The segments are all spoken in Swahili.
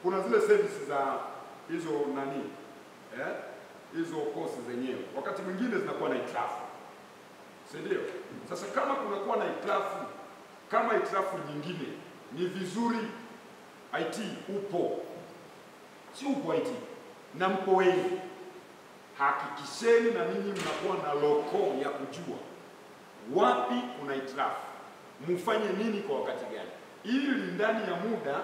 kuna zile services za hizo nani hizo course zenyewe, wakati mwingine zinakuwa na hitilafu, si ndio? Sasa kama kunakuwa na hitilafu kama hitilafu nyingine, ni vizuri IT upo, si upo IT na mpo wengi, hakikisheni na ninyi mnakuwa na loko ya kujua wapi kuna hitilafu, mfanye nini kwa wakati gani, ili ndani ya muda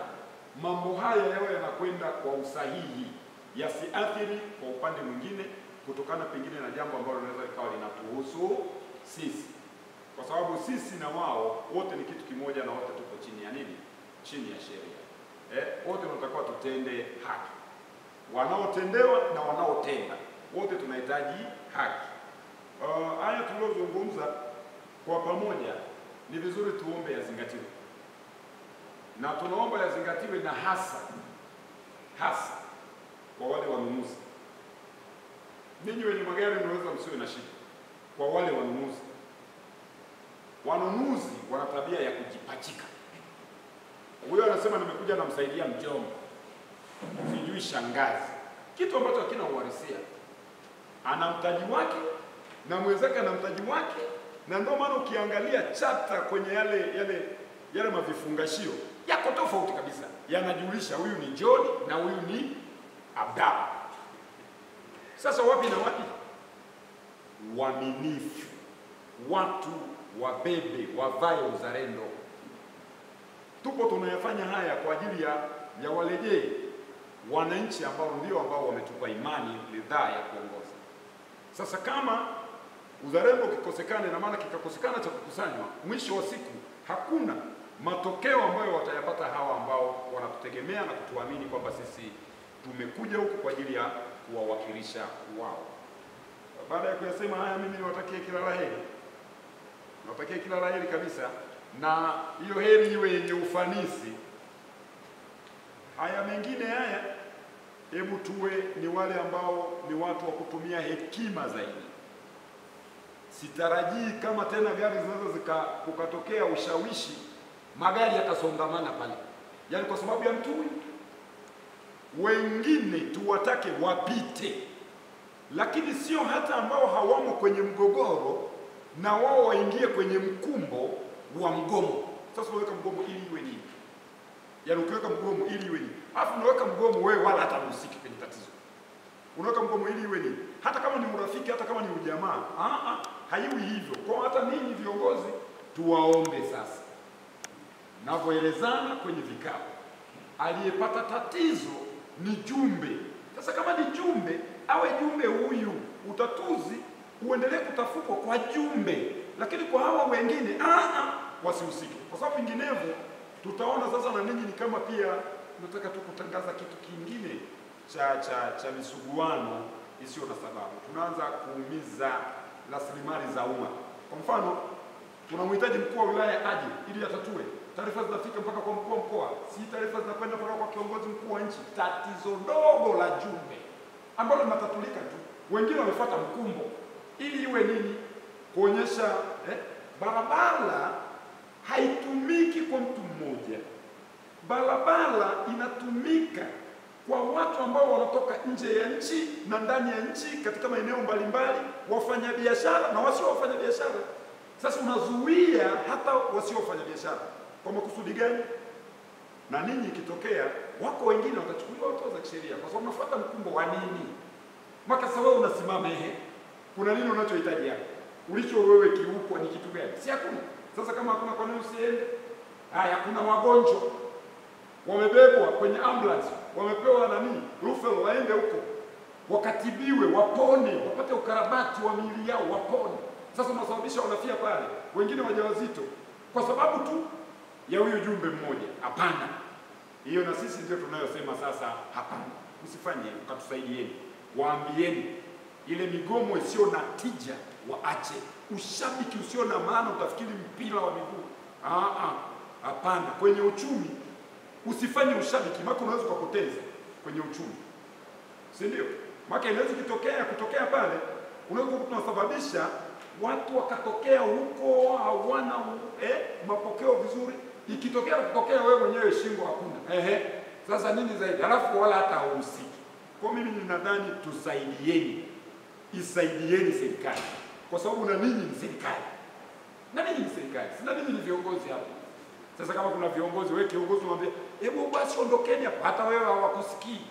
mambo haya yawe yanakwenda kwa usahihi, yasiathiri kwa upande mwingine kutokana pengine na jambo ambalo linaweza likawa linatuhusu sisi, kwa sababu sisi na wao wote ni kitu kimoja, na wote tuko chini ya nini? Chini ya sheria. Wote tunatakiwa tutende haki, wanaotendewa na wanaotenda, wote tunahitaji haki. Haya tulizozungumza kwa pamoja ni vizuri tuombe yazingatiwe, na tunaomba yazingatiwe, na hasa kwa wale wanunuzi. Ninyi wenye magari mnaweza msiwe na shida, kwa wale wanunuzi wana tabia ya kujipachika. Huyo anasema nimekuja namsaidia mjomba, sijui shangazi, kitu ambacho hakina uhalisia. Ana mtaji wake na mwenzake ana mtaji wake, na ndio maana ukiangalia chata kwenye yale mavifungashio yako tofauti kabisa, yanajulisha huyu ni John na huyu ni Abdalla. Sasa wapi na wapi? Waaminifu, watu wabebe, wavae uzalendo. Tupo tunayafanya haya kwa ajili ya walejee wananchi ambao wametupa imani, ridhaa ya kuongoza. Sasa kama uzalendo ukikosekana, na maana kikakosekana cha kukusanywa, mwisho wa siku hakuna matokeo ambayo watayapata hawa ambao wanatutegemea na kutuamini kwamba sisi tumekuja huku kwa ajili ya kuwawakilisha wao. Baada ya kuyasema haya, mimi niwatakie kila laheri. Nawatakia kila laheri kabisa, na hiyo heri iwe yenye ufanisi. Haya mengine haya, hebu tuwe ni wale ambao ni watu wa kutumia hekima zaidi. Sitarajii kama tena gari zinaweza kukatokea ushawishi, magari yatasongamana pale, yaani kwa sababu ya mtu wengine tuwatake wapite, lakini sio hata ambao hawamo kwenye mgogoro na wao waingie kwenye mkumbo wa mgomo. Sasa unaweka mgomo ili iwe nini? Yaani ukiweka mgomo ili iwe nini? Alafu unaweka mgomo wewe wala hata usiki kwenye tatizo. Unaweka mgomo ili iwe nini? Hata kama ni urafiki, hata kama ni ujamaa, haiwi hivyo. Kwa hata ninyi viongozi tuwaombe sasa, navyoelezana kwenye vikao, aliyepata tatizo ni jumbe. Sasa kama ni jumbe, awe jumbe huyu, utatuzi uendelee kutafutwa kwa jumbe, lakini kwa hawa wengine wasihusike, kwa sababu vinginevyo tutaona sasa na ninyi ni kama pia tunataka tu kutangaza kitu kingine cha misuguano isiyo na sababu. Tunaanza kuumiza rasilimali za umma. Kwa mfano, tunamhitaji mkuu wa wilaya aje ili atatue, taarifa zinafika mpaka kwa mkuu wa mkoa, si taarifa zinakwenda mpaka kwa kiongozi mkuu wa nchi. Tatizo dogo la jumbe ambalo linatatulika tu, wengine wamefuata mkumbo ili iwe nini? Kuonyesha barabara haitumiki kwa mtu mmoja. Barabara inatumika kwa watu ambao wanatoka nje ya nchi na ndani ya nchi katika maeneo mbalimbali, wafanyabiashara na wasio wafanyabiashara. Sasa unazuia hata wasio wafanyabiashara kwa makusudi gani? Na ninyi ikitokea wako wengine watachukuliwa hatua za kisheria kwa sababu unafuata mkumbo wa nini? Maka sasa wewe unasimama kuna nini unachohitaji hapo? Ulicho wewe kiupo ni kitu gani? Si hakuna. Sasa kama hakuna, kwa nini usiende? Haya, kuna wagonjwa wamebebwa kwenye ambulance, wamepewa referral waende huko wakatibiwe, wapone, wapate ukarabati wa miili yao, wapone. Sasa unasababisha wanafia pale, wengine wajawazito kwa sababu tu ya huyu jumbe mmoja. Hapana. Hiyo na sisi ndio tunayosema sasa, hapana. Msifanye hivyo, katusaidieni. Waambieni ile migomo isiyo na tija waache. Ushabiki usio na maana, utafikiri mpira wa miguu. Hapana. Kwenye uchumi usifanye ushabiki, maana unaweza kupoteza kwenye uchumi. Si ndio? Maana inaweza kutokea pale, unaweza kusababisha watu wakatokea huko hawana mapokeo vizuri. Ikitokea kutokea wewe mwenyewe shingo hakuna. Sasa nini zaidi? Halafu wala hata hahusiki. Kwa mimi ninadhani tusaidieni, isaidieni serikali, kwa sababu na ninyi ni serikali, na ninyi ni serikali, sina ninyi ni viongozi hapa. Sasa kama kuna viongozi, wewe kiongozi mwambie, hebu basi ondokeni hapa, hata wewe hawakusikii.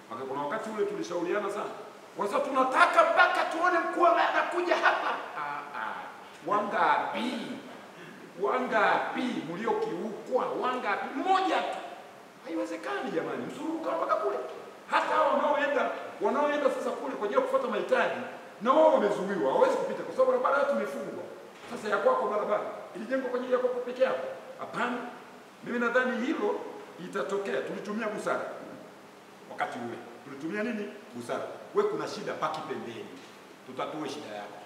Maka kuna wakati ule tulishauriana sana, kwa sababu tunataka mpaka tuone mkuu anakuja hapa. Wangapi mliokiukwa? Wangapi? Mmoja tu. Haiwezekani jamani, mzunguka mpaka kule. Hata hao wanaoenda sasa kule kwa ajili ya kufuata mahitaji, na wao wamezuiwa, hawezi kupita kwa sababu barabara yetu imefungwa. Sasa ya kwako barabara ilijengwa kwa ajili ya kwako peke yako? Hapana. Mimi nadhani hilo itatokea. Tulitumia busara wakati ule. Tulitumia nini? Busara. Wewe kuna shida, paki pembeni, tutatue shida yako.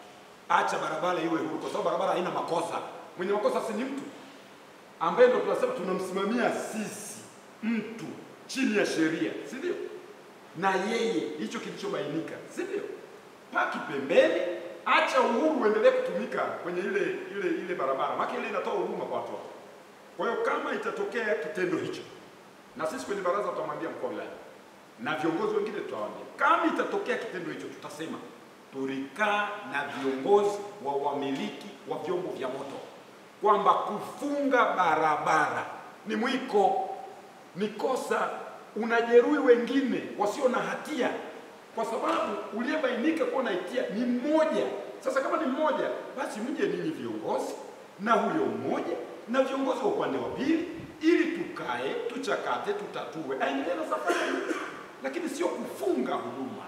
Acha barabara iwe huru, kwa sababu barabara haina makosa. Mwenye makosa si ni mtu ambaye ndio tunasema tunamsimamia sisi, mtu chini ya sheria, si ndio? Na yeye hicho kilichobainika, si ndio? Paki pembeni, acha uhuru uendelee kutumika kwenye ile barabara. Maana ile inatoa huruma kwa watu. Kwa hiyo kama itatokea kitendo hicho, na sisi kwenye baraza tutamwambia mkuu wa wilaya na viongozi wengine tutawaambia, kama itatokea kitendo hicho, tutasema tulikaa na viongozi wa wamiliki wa vyombo vya moto kwamba kufunga barabara ni mwiko, ni kosa, unajeruhi wengine wasio na hatia, kwa sababu uliyebainika kuwa na hatia ni mmoja. Sasa kama ni mmoja, basi mje ninyi viongozi na huyo mmoja na viongozi wa upande wa pili, ili tukae, tuchakate, tutatue, aendelee na safari, lakini sio kufunga huduma.